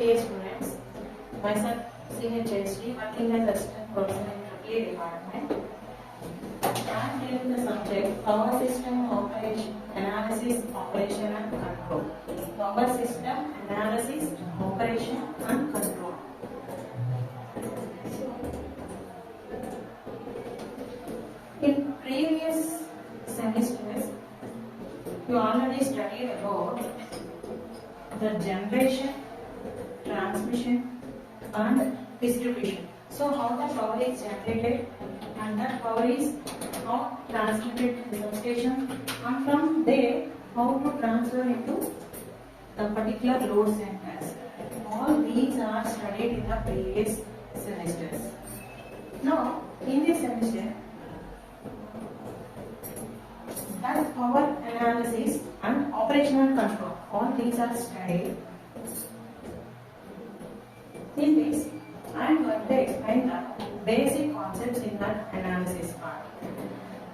Dear students, myself CHSD working as assistant professor in AAA department. I am dealing the subject power system operation analysis, operation and control. Power system analysis, operation and control. In previous semesters, you already studied about the generation, transmission and distribution. So how the power is generated and that power is how transmitted to the substation, and from there how to transfer into the particular load centers. All these are studied in the previous semesters. Now in this semester, that power analysis and operational control, all these are studied. In this, I am going to explain the basic concepts in that analysis part.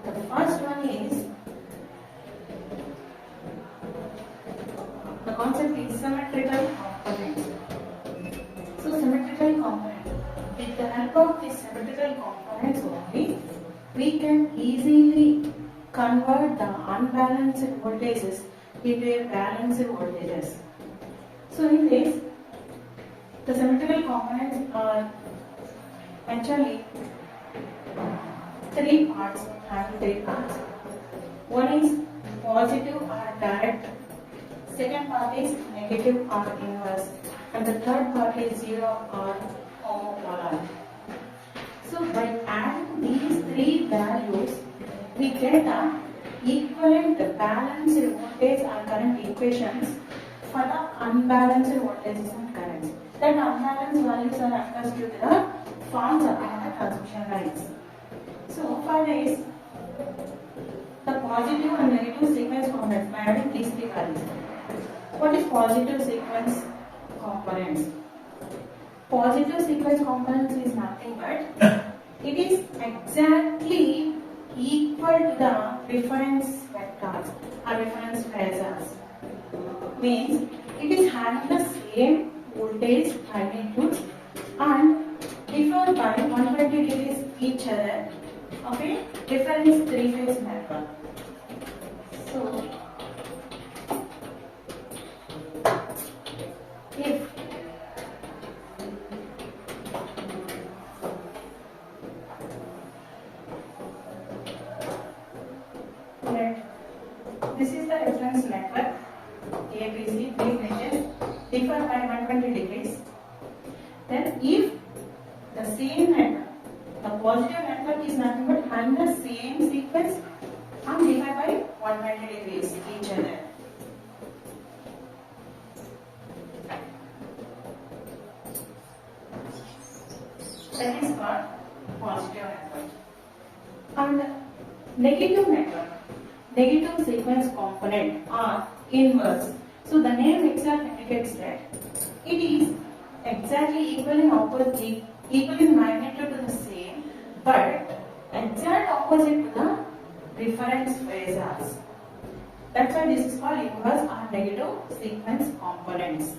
The first one is, the concept is symmetrical components. So symmetrical component, with the help of these symmetrical components only, we can easily convert the unbalanced voltages into a balanced voltages. So in this, the symmetrical components are actually three parts. One is positive or direct, second part is negative or inverse, and the third part is zero or homopolar. So by adding these three values, we get the equivalent balanced voltage or current equations for the unbalanced voltages and currents. That unbalanced values are attached to the forms appearing in the transmission lines. So for this, the positive and negative sequence components by adding these three values. What is positive sequence components? Positive sequence components is nothing but it is exactly equal to the reference vectors or reference phasors. Means it is having the same voltage magnitude and differ by 120 degrees each other of a reference three-phase network. So if this is the reference network ABC, these measures differ by 120 degrees. Then if the same network, the positive network is nothing but having the same sequence and differ by 120 degrees each other. That is called positive network. And negative network, negative sequence component are inverse. So the name itself indicates that it is exactly equal in magnitude to the same, but exact opposite to the reference phasors. That's why this is called inverse or negative sequence components.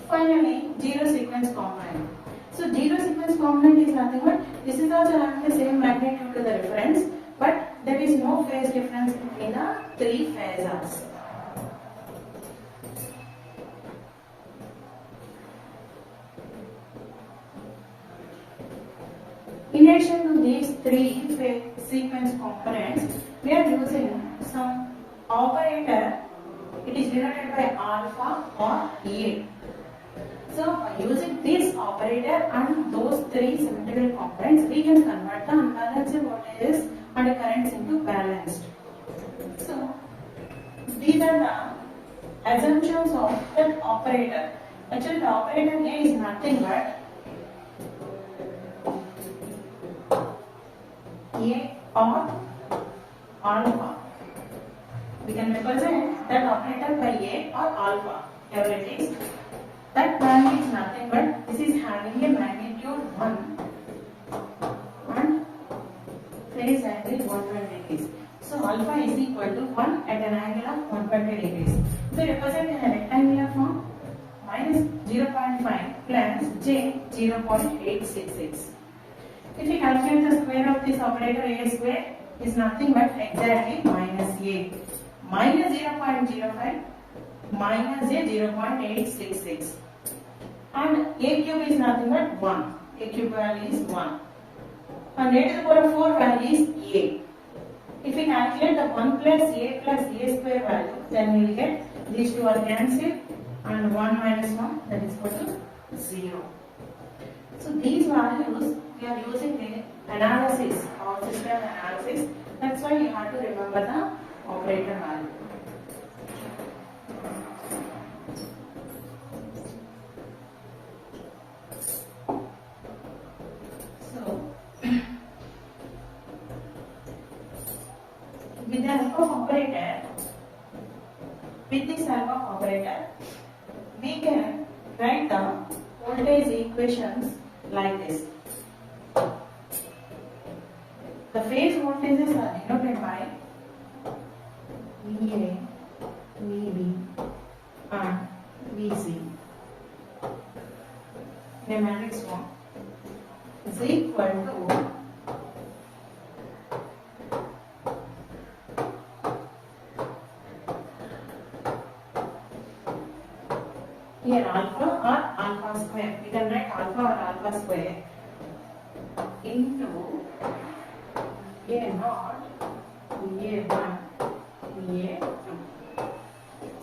Finally, zero sequence component. So zero sequence component is nothing but this is also having the same magnitude to the reference, but there is no phase difference between the three phasors. In addition to these three sequence components, we are using some operator. It is denoted by alpha or A. So by using this operator and those three symmetrical components, we can convert the unbalanced voltages and the currents into balanced. So these are the assumptions of that operator. Actually, the operator A is nothing but A or alpha. We can represent that operator by A or alpha, whatever it is. That value is nothing but this is having a magnitude 1 and phase angle 120 degrees. So alpha is equal to 1 at an angle of 120 degrees. So represent in a rectangular form minus 0.5 0.866. If we calculate the square of this operator, a square is nothing but exactly minus a. Minus 0.05 minus a 0.866. And a cube is nothing but 1. A cube value is 1. And a to the power of 4 value is a. If we calculate the 1 plus a square value, then we will get these two are cancelled and 1 minus 1, that is equal to 0. So these values we are using in analysis or system analysis. That's why you have to remember the operator value. With the help of operator, with this help of operator, we can write the voltage equations like this. The phase voltages are denoted by VA, VB and VC. In a matrix form is equal to here alpha or alpha square. We can write alpha or alpha square into A naught, VA1, VA2.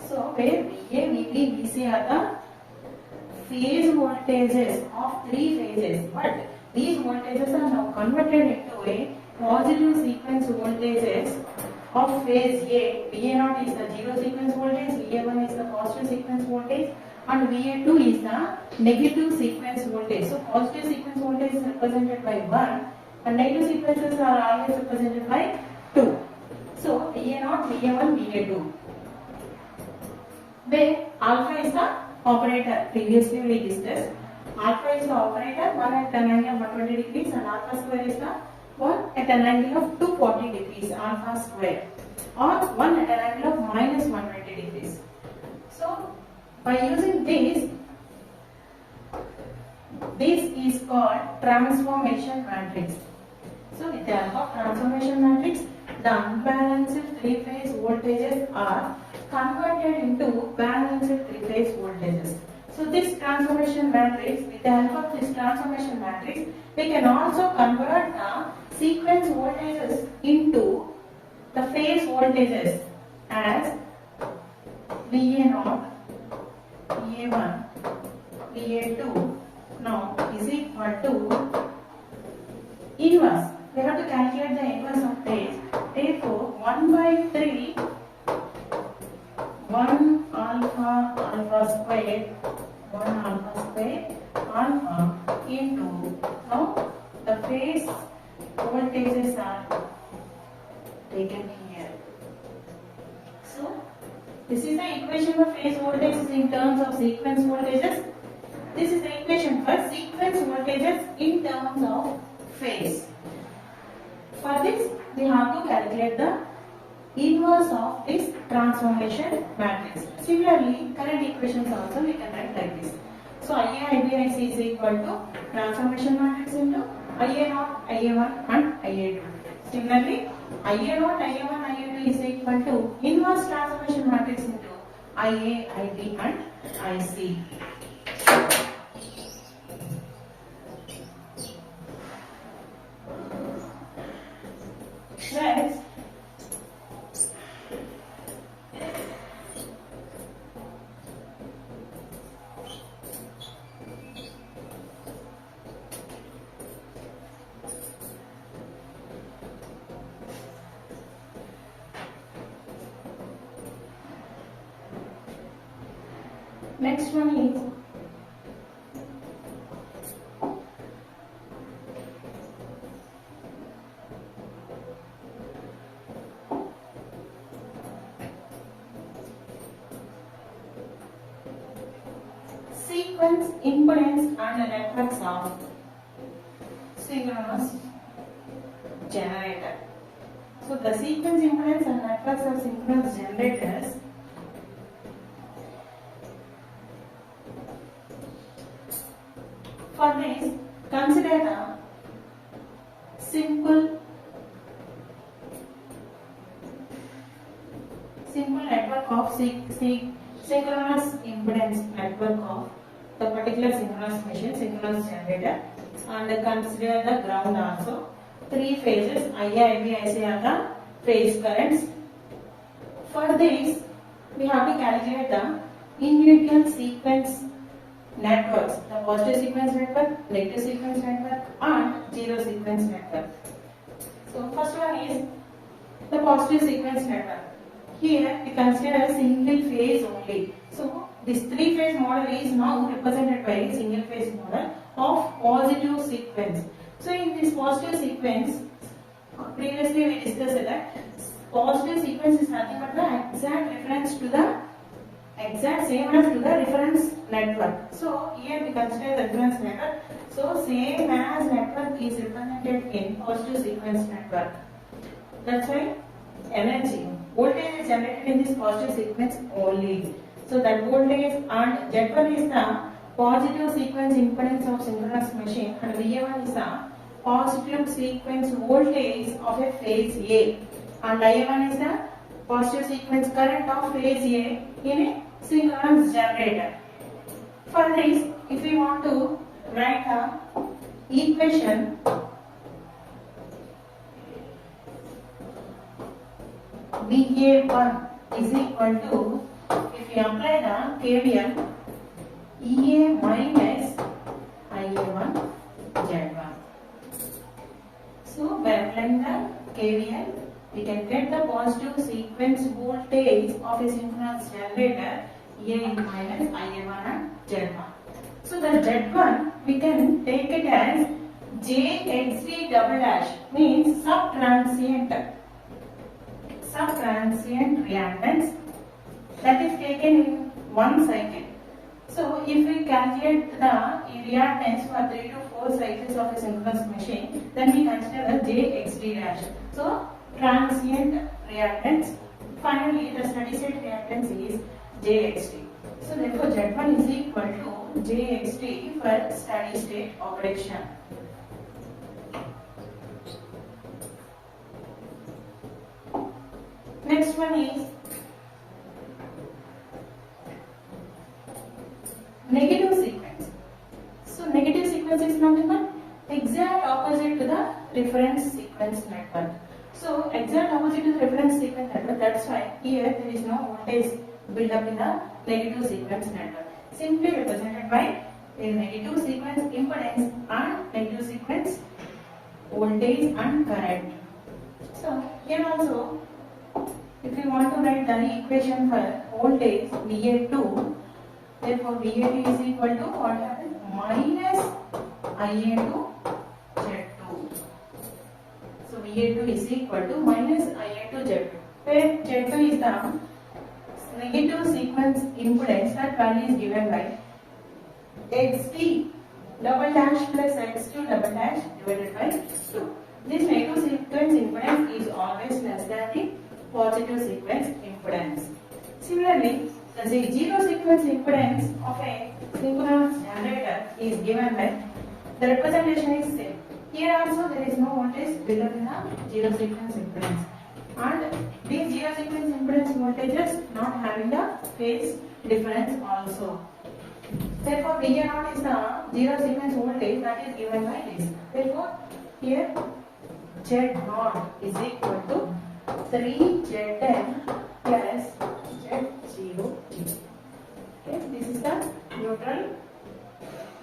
So where VA, VB, VC are the phase voltages of three phases, but these voltages are now converted into a positive sequence voltages of phase A. VA0 is the zero sequence voltage, VA1 is the positive sequence voltage, and VA2 is the negative sequence voltage. So positive sequence voltage is represented by 1 and negative sequences are always represented by 2. So VA0, VA1, VA2. Where alpha is the operator, previously we discussed. Alpha is the operator, one at an angle of 120 degrees, and alpha square is the one at an angle of 240 degrees, alpha square, or one at an angle of minus 120 degrees. So by using this is called transformation matrix. So with the help of transformation matrix, the unbalanced three-phase voltages are converted into balanced three-phase voltages. So this transformation matrix, with the help of this transformation matrix, we can also convert the sequence voltages into the phase voltages as VA0, VA1, VA2 now is equal to inverse. We have to calculate the inverse of phase. Therefore, 1 by 3, 1 alpha square, 1 alpha square, alpha into, now the phase voltages are taken here. So, this is the equation for phase voltages in terms of sequence voltages. This is the equation for sequence voltages in terms of phase. For this, we have to calculate the inverse of this transformation matrix. Similarly, current equations also we can write like this. So, IA, IB, IC is equal to transformation matrix into IA0, IA1 and IA2. Similarly, IA0, IA1, IA2 is equal to inverse transformation matrix into IA, IB and IC. Next one is sequence impedance and the networks of synchronous generator. So the sequence impedance and networks of synchronous generators for this simple network of synchronous impedance network of the particular synchronous machine, synchronous generator, and consider the ground also. Three phases IA, IB, IC are the phase currents. For this, we have to calculate the individual sequence networks, the positive sequence network, negative sequence network, and zero sequence network. So first one is the positive sequence network. Here we consider a single phase only. So this three phase model is now represented by a single phase model of positive sequence. So in this positive sequence, previously we discussed that positive sequence is nothing but the exact reference to the exact same as to the reference network. So here we consider the reference network. So same as network is represented in positive sequence network. That's why energy, voltage is generated in this positive sequence only. So that voltage and Z1 is the positive sequence impedance of synchronous machine and VA1 is the positive sequence voltage of a phase A and IA1 is the positive sequence current of phase A in a synchronous generator. For this, if we want to write a equation VA1 is equal to, if we apply the KVL, EA minus IA1 Z1. So by applying the KVL, we can get the positive sequence voltage of a synchronous generator EA minus IA1 and Z1. So the Z1 we can take it as JXD double dash, means subtransient reactance that is taken in one cycle. So if we calculate the reactance for 3 to 4 cycles of a synchronous machine, then we consider the JXD dash. So transient reactance. Finally, the steady state reactance is JXD. So therefore, Z1 is equal to JXD for steady state operation. Next one is negative sequence. So negative sequence is nothing but exact opposite to the reference sequence network. So exact opposite to the reference sequence network, that's why here there is no voltage build up in the negative sequence network. Simply represented by a negative sequence impedance and negative sequence voltage and current. So here also, if we want to write the equation for voltage VA2, therefore VA2 is equal to what happens? Minus IA2 Z2. So VA2 is equal to minus IA2 Z2, where Z2 is the negative sequence impedance. That value is given by XT double dash plus X2 double dash divided by 2. This negative sequence impedance is always less than the positive sequence impedance. Similarly, the zero sequence impedance of a synchronous generator is given by, the representation is same. Here also there is no voltage below the zero sequence impedance, and these zero sequence impedance voltages not having the phase difference also. Therefore, VA0 is the zero sequence voltage that is given by this. Therefore, here Z0 is equal to 3Zn plus Z0G. Okay, this is the neutral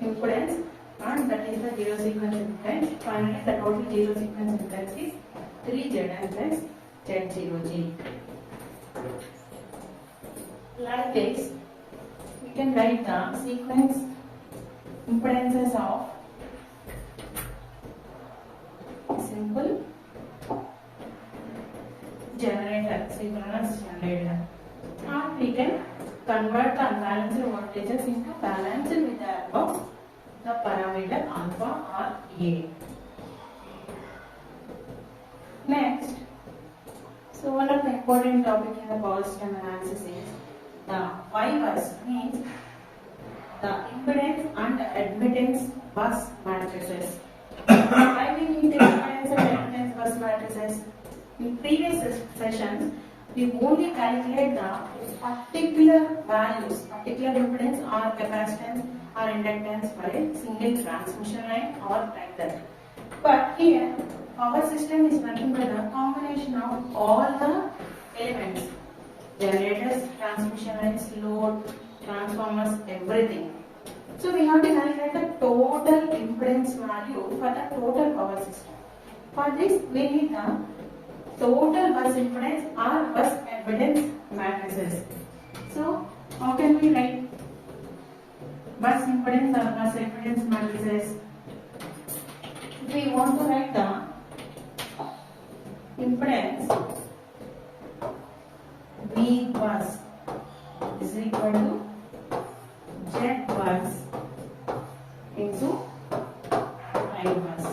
impedance and that is the zero sequence impedance. Finally, the total zero sequence impedance is 3Zn plus Z0G. Like this, we can write the sequence impedances of simple generator, synchronous generator, and we can convert the unbalanced voltages into balanced with the help of the parameter alpha or A. Next, so one of the important topic in the power system analysis is the Y-bus, means the impedance and admittance bus matrices. Why we need the impedance and bus matrices. In previous sessions, we only calculate the particular values, particular impedance or capacitance or inductance for a single transmission line or like that. But here, power system is working by the combination of all the elements: generators, transmission lines, load, transformers, everything. So we have to calculate the total impedance value for the total power system. For this, we need the total bus impedance or bus impedance matrices. So how can we write bus impedance or bus impedance matrices? If we want to write the impedance V bus is equal to Z bus into I bus.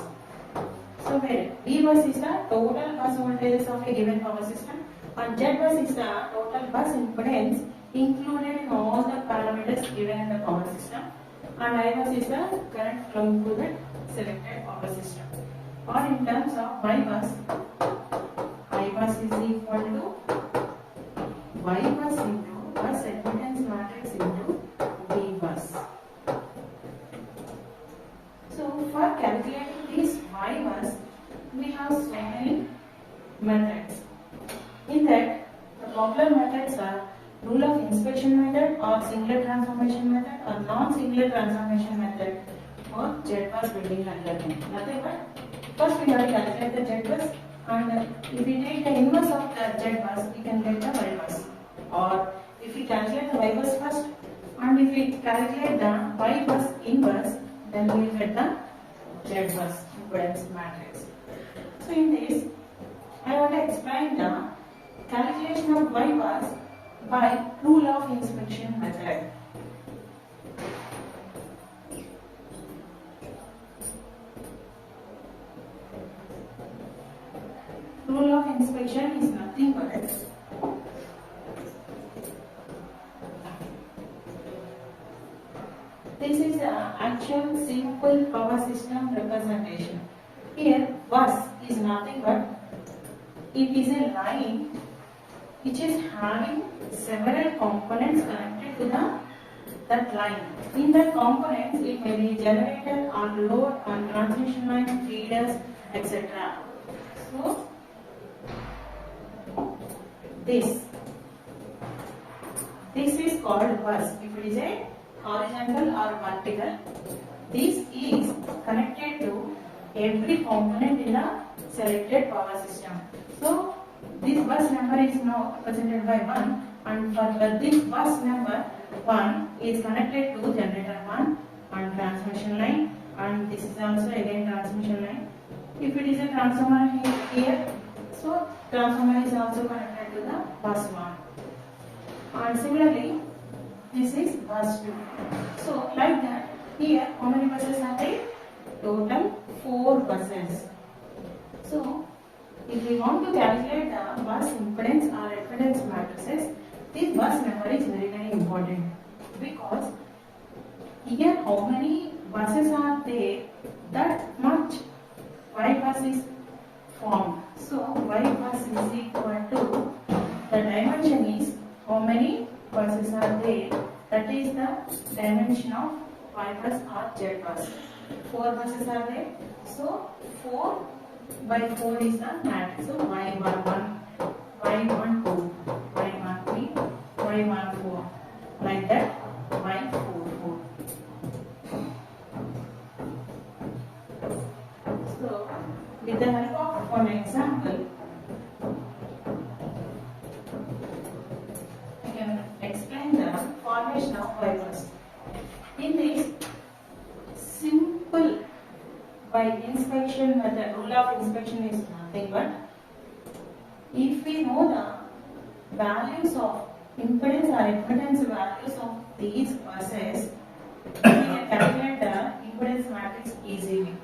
So where V bus is the total bus voltages of a given power system and Z bus is the total bus impedance included in all the parameters given in the power system, and I bus is the current flowing through the selected power system. Or in terms of Y bus, I bus is equal to Y bus into bus impedance matrix into V bus. So for calculating this Y bus, we have so many methods. In that, the popular methods are rule of inspection method or singular transformation method or non-singular transformation method or Z bus building algorithm. Nothing but first we have to calculate the Z bus, and if we take the inverse of the Z bus, we can get the Y bus. Or if we calculate the Y bus first and if we calculate the Y bus inverse, then we will get the Z bus impedance matrix. So in this, I want to explain the calculation of Y bus by rule of inspection method. Rule of inspection is nothing but this is the actual simple power system representation. Here, bus is nothing but it is a line which is having several components connected to that line. In that components, it may be generator or load or transmission line, feeders, etc. So, this is called bus. If it is a horizontal or vertical, this is connected to every component in the selected power system. So this bus number is now represented by 1, and for this bus number 1 is connected to generator 1 and transmission line, and this is also again transmission line. If it is a transformer here, so transformer is also connected to the bus 1. And similarly, this is bus 2. So like that, here how many buses are there? Total 4 buses. So if we want to calculate the bus impedance or impedance matrices, this bus number is very important, because here how many buses are there, that much Y bus is formed. So Y bus is equal to, the dimension is how many buses are there, that is the dimension of Y bus or Z bus. 4 buses are there, so 4 by 4 is the matrix. So Y11, Y12, Y13, Y14, like that, Y44. So with the help of one example, I can explain the formation of Y bus. In this simple by inspection method, rule of inspection is nothing but if we know the values of impedance or impedance values of these buses, we can calculate the impedance matrix easily.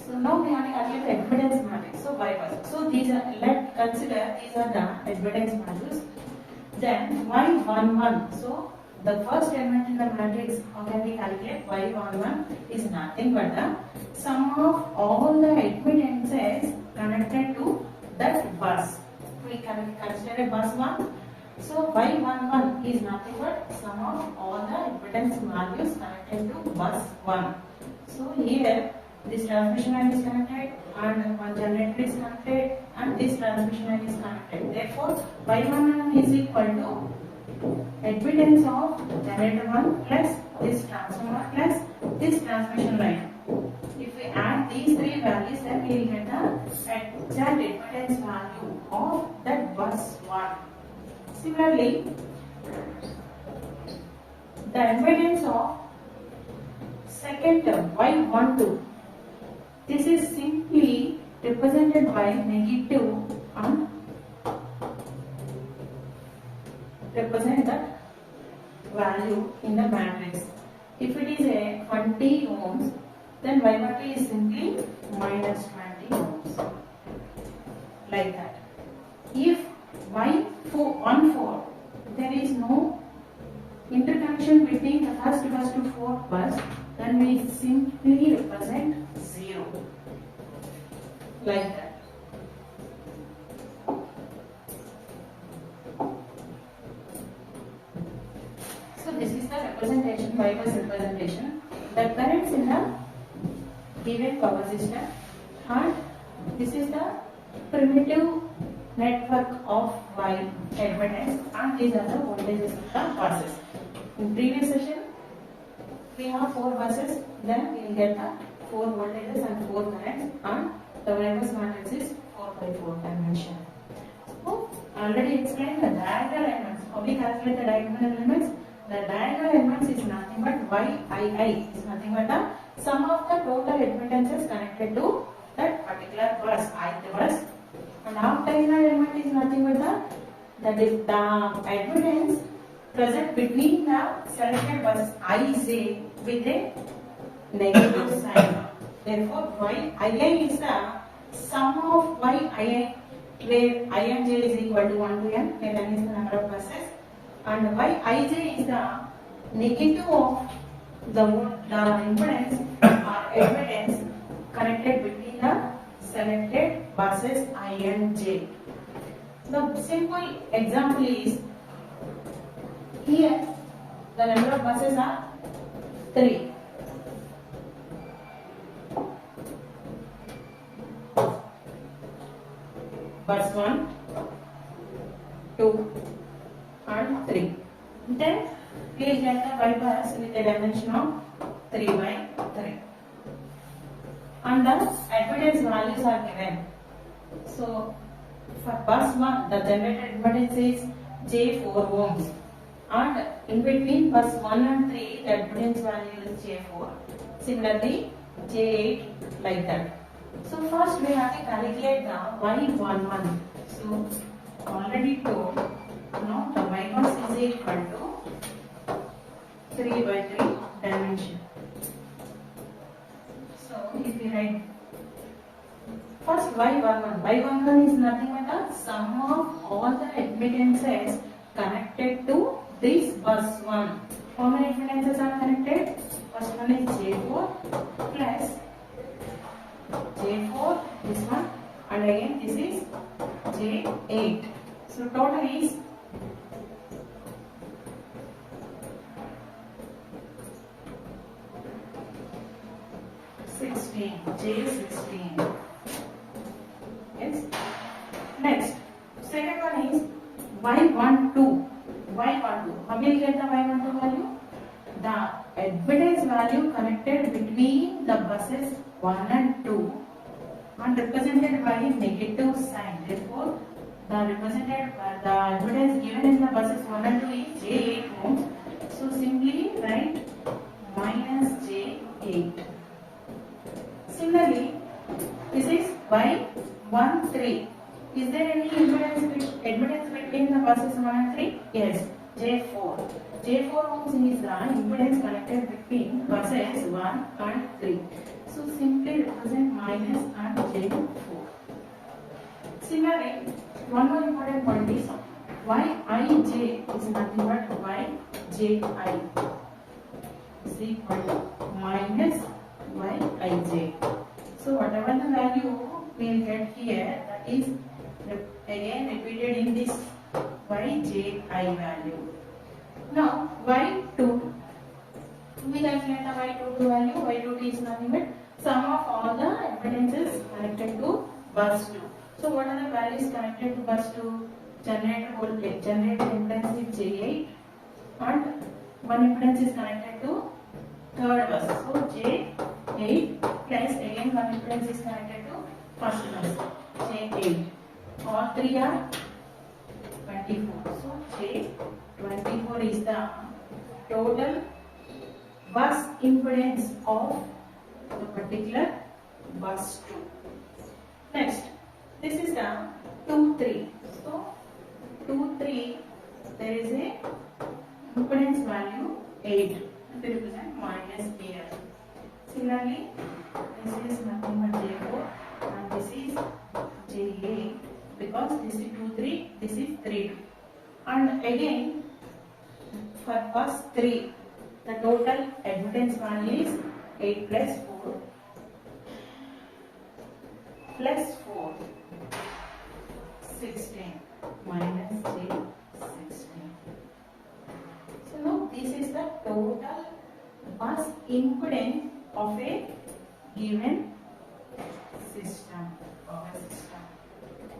So now we have to calculate the impedance matrix. So Y bus. So these are, let's consider these are the impedance values. Then Y11. So the first element in the matrix, how can we calculate? Y11 is nothing but the sum of all the admittances connected So y11 is nothing but sum of all the impedance values connected to bus 1. So here this transmission line is connected and one generator is connected and this transmission line is connected. Therefore y11 is equal to admittance of generator 1 plus this transformer plus this transmission line. If we add these three values, then we will get the exact admittance value of that bus 1. Similarly, the impedance of second term y12, this is simply represented by negative and represent that value in the matrix. If it is a 20 ohms, then y12 is simply minus 20 ohms, like that. If y14, there is no interconnection between the first bus to fourth bus, then we simply represent 0, like that. So this is the representation, y-bus representation. The currents in the given power system, and this is the primitive network of Y admittance, and these are the voltages of the buses. In previous session, we have 4 buses, then we will get the 4 voltages and 4 currents, and the Y-bus matrix is 4 by 4 dimension. So, already explained the diagonal elements. How we calculate the diagonal elements? The diagonal elements is nothing but YII is nothing but the sum of the total admittances connected to that particular bus, ith bus. And off-diagonal element is nothing but the admittance present between the selected bus Ij with a negative sign. Therefore, Yi is the sum of Yi, where I and j is equal to 1 to n, where n is the number of buses, and Yij is the negative of the impedance or admittance connected between the selected buses I and j. The simple example is, here the number of buses are 3. Bus 1, 2 and 3. Then we will get the y-bus with a dimension of 3 by 3. And the admittance values are given. So for bus 1, the generated admittance is J4 ohms, and in between bus 1 and 3, the admittance value is J4. Similarly, J8, like that. So first we have to calculate the y11. So already told, now the y-bus is equal to 3 by 3 dimension. So if we write first y11 is nothing but the sum of all the admittances connected to this bus 1. How many admittances are connected? First one is J4 plus J4, this one, and again this is J8. So total is 16, J16. Yes. Next, second one is Y12. How will you get the Y12 value? The admittance value connected between the buses 1 and 2 and represented by a negative sign. Therefore, the admittance given in the buses 1 and 2 is J8 ohms. So simply write minus J8. Similarly, this is Y13. Is there any admittance between the buses 1 and 3? Yes, J4. J4 ohms is the impedance connected between buses 1 and 3. So simply represent minus and J4. Similarly, one more important point is Yij is nothing but Yji is equal to minus Yij. So whatever the value we will get here, that is again repeated in this yji value. Now y2, we calculate the y22 value. Y22 is nothing but sum of all the impedances connected to bus 2. So what are the values connected to bus 2? Generator voltage, generator impedance is J8 and one impedance is connected to third bus. So J8 plus again one impedance is connected to first bus. J8. All three are 24. So J24 is the total bus impedance of the particular bus 2. Next, this is the 2, 3. So 2, 3, there is a impedance value 8. They represent minus here. Similarly, this is nothing but J4 and this is J8 because this is 2, 3, this is 3, 2. And again, for bus 3, the total admittance value is 8 plus 4 plus 4, 16 minus J16. So now this is the total bus impedance of a given system, power system.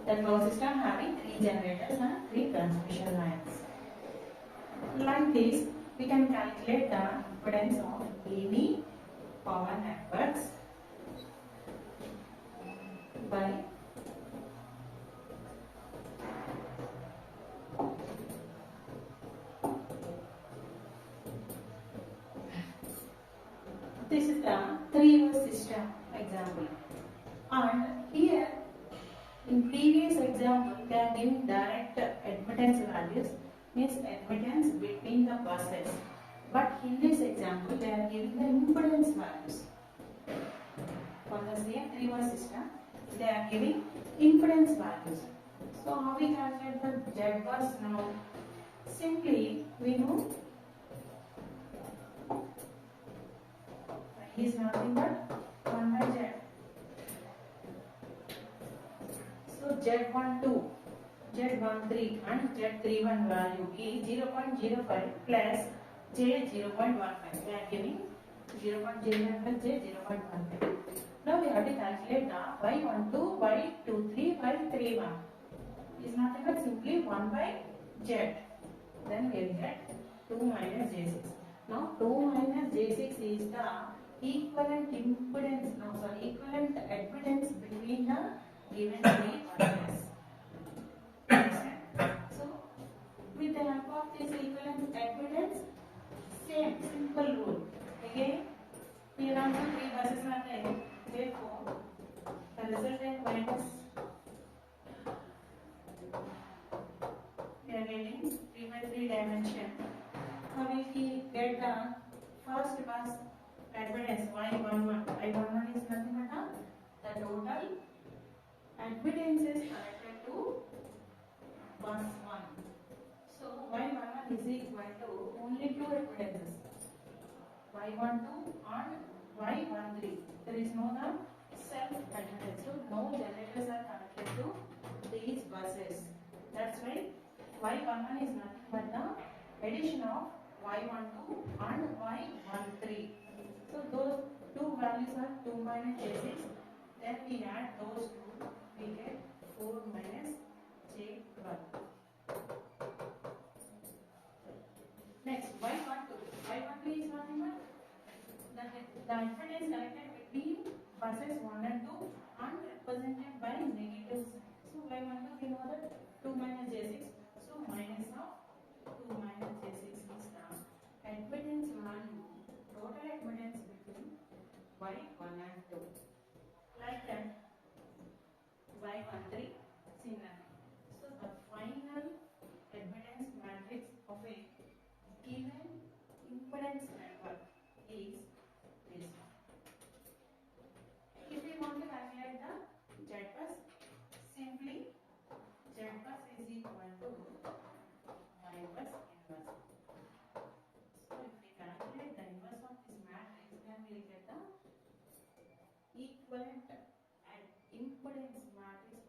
That power system having 3 generators and 3 transmission lines. Like this, we can calculate the impedance of any power networks by this is the 3-bus system example. And here in previous example they are giving direct admittance values, means admittance between the buses. But in this example they are giving the impedance values. For the same 3-bus system they are giving impedance values. So how we calculate the Z bus now? Simply we know is nothing but 1 by Z. So Z12, Z13 and Z31 value is 0.05 plus J0.15. We are giving 0.05 plus J0.15. Now we have to calculate the Y12, Y23, Y31 is nothing but simply 1 by Z. Then we will get 2 minus J6. Now 2 minus J6 is the equivalent impedance, equivalent admittance between the given 3 buses. So with the help of this equivalent admittance, same simple rule. Again, here also 3 buses are there. Therefore, the resultant minus we are getting 3 by 3 dimension. Now if we get the first bus admittance Y11, Y11 is nothing but the total admittances connected to bus 1. So Y11 is equal to only 2 admittances, Y12 and Y13. There is no self admittance. So no generators are connected to these buses. That's why Y11 is nothing but the addition of Y12 and Y13. So those two values are 2 minus J6. Then we add those two, we get 4 minus J12. Next, Y12. Y12 is nothing but the impedance connected between buses 1 and 2 and represented by negative sign. So Y12 we know that 2 minus J6. So minus of 2 minus J6 is the admittance value, total admittance between Y1 and 2. Like that, Y13 similar. So the final admittance matrix of a given impedance network is this one. If we want to calculate the Z bus, simply Z bus is equal to Y bus inverse. So if we calculate the inverse of this matrix, then we will get the equivalent impedance matrix